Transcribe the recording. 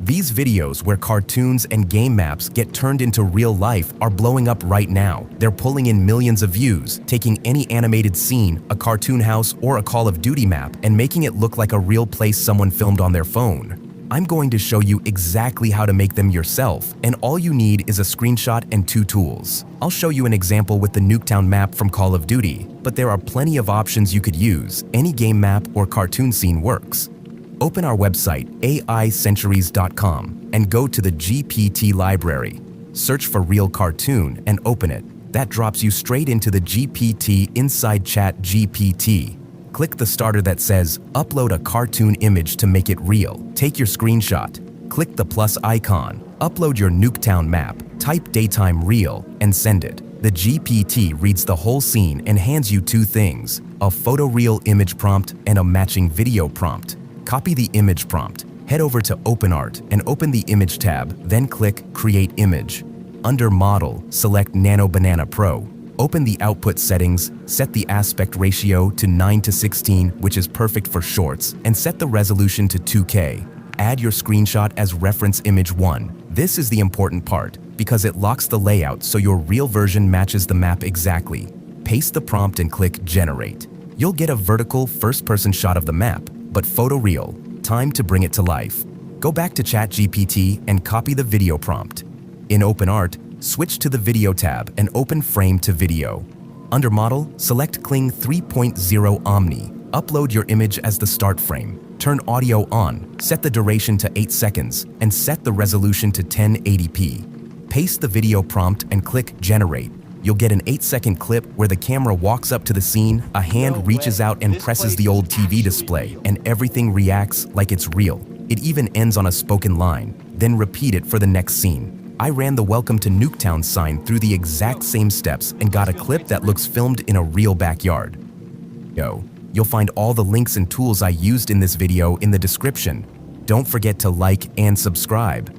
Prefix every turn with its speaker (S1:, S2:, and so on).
S1: These videos where cartoons and game maps get turned into real life are blowing up right now. They're pulling in millions of views, taking any animated scene, a cartoon house, or a Call of Duty map, and making it look like a real place someone filmed on their phone. I'm going to show you exactly how to make them yourself, and all you need is a screenshot and 2 tools. I'll show you an example with the Nuketown map from Call of Duty, but there are plenty of options you could use. Any game map or cartoon scene works. Open our website, aicenturies.com, and go to the GPT library. Search for Real Cartoon and open it. That drops you straight into the GPT inside Chat GPT. Click the starter that says, upload a cartoon image to make it real. Take your screenshot. Click the plus icon. Upload your Nuketown map. Type daytime real and send it. The GPT reads the whole scene and hands you 2 things, a photoreal image prompt and a matching video prompt. Copy the image prompt. Head over to OpenArt and open the Image tab, then click Create Image. Under Model, select Nano Banana Pro. Open the output settings, set the aspect ratio to 9:16, which is perfect for shorts, and set the resolution to 2K. Add your screenshot as reference image 1. This is the important part, because it locks the layout so your real version matches the map exactly. Paste the prompt and click Generate. You'll get a vertical first-person shot of the map, but photoreal. Time to bring it to life. Go back to ChatGPT and copy the video prompt. In OpenArt, switch to the Video tab and open Frame to Video. Under Model, select Kling 3.0 Omni. Upload your image as the start frame. Turn audio on, set the duration to 8 seconds, and set the resolution to 1080p. Paste the video prompt and click Generate. You'll get an 8-second clip where the camera walks up to the scene, a hand reaches out and presses the old TV display, and everything reacts like it's real. It even ends on a spoken line. Then repeat it for the next scene. I ran the Welcome to Nuketown sign through the exact same steps and got a clip that looks filmed in a real backyard. You'll find all the links and tools I used in this video in the description. Don't forget to like and subscribe.